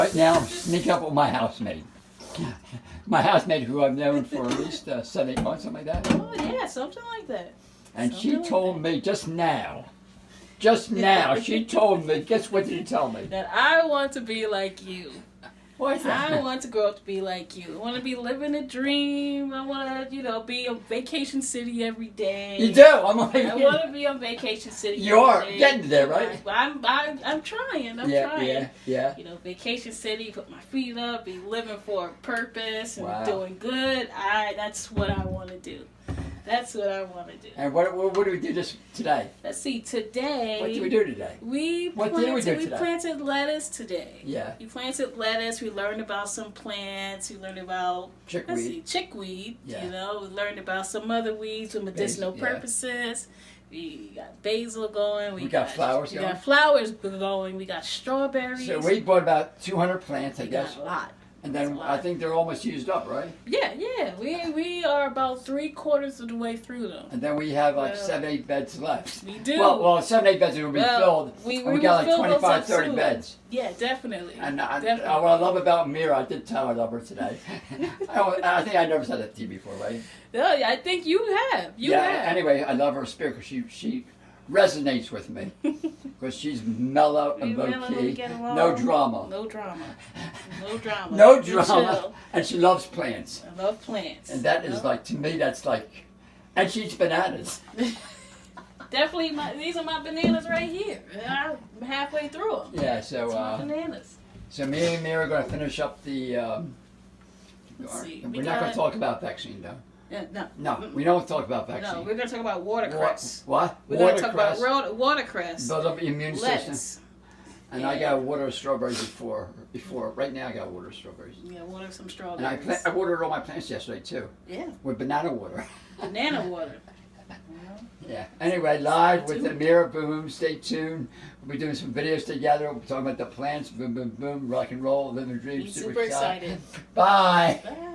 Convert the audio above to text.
Right now, I'm sneaking up with my housemaid. My housemaid, who I've known for at least 7, 8 months, something like that. Oh yeah, something like that. And Something she like told that. me just now, she told me, guess what did you tell me? That I want to be like you. What's that? I want to grow up to be like you. I want to be living a dream. I want to, be on Vacation City every day. You do? I'm like, I want to be on Vacation City. You are every day. getting there, right? I'm trying. I'm trying. Yeah. Vacation City, put my feet up, be living for a purpose and Wow. doing good. That's what I want to do. That's what I want to do. And what do we do today? Let's see. Today. What did we do today? We What did we do we today? planted lettuce today. Yeah. We planted lettuce. We learned about some plants. We learned about chickweed. Yeah. We learned about some other weeds with medicinal Basil, yeah. purposes. We got basil going. We got flowers going. We got flowers going. We got strawberries. So we bought about 200 plants, I guess. Got a lot. And then I think they're almost used up, right? Yeah. We are about 3/4 of the way through them. And then we have like 7, 8 beds left. We do. Well, 7, 8 beds will be filled. We got like will fill those 25, up 30 soon. beds. Yeah, definitely. And what Definitely. I love about Mira, I did tell her I love her today. I think I never said that to you before, right? No, I think you have. You have. Anyway, I love her spirit because she resonates with me. Because she's mellow and low-key. No drama. No drama. No drama. No Chill. drama. And she loves plants. I love plants. And that is like, to me, that's like, and she eats bananas. Definitely, these are my bananas right here. I'm halfway through them. Yeah, so bananas. So me and Mira are going to finish up the. Let's see. We're not going to talk about vaccine, though. Yeah, No, we don't talk about vaccine. No, we're going to talk about watercress. What? We're going to talk about watercress. Build up the immune Lettuce. system. And I got to water strawberries before. Right now, I got to water strawberries. Yeah, water some And strawberries. I watered all my plants yesterday too. Yeah. With banana water. Banana water. Yeah. Anyway, live Stay with the tuned. Mira Boom. Stay tuned. We'll be doing some videos together. We'll be talking about the plants. Boom, boom, boom. Rock and roll. Living dreams. Super excited. Bye. Bye.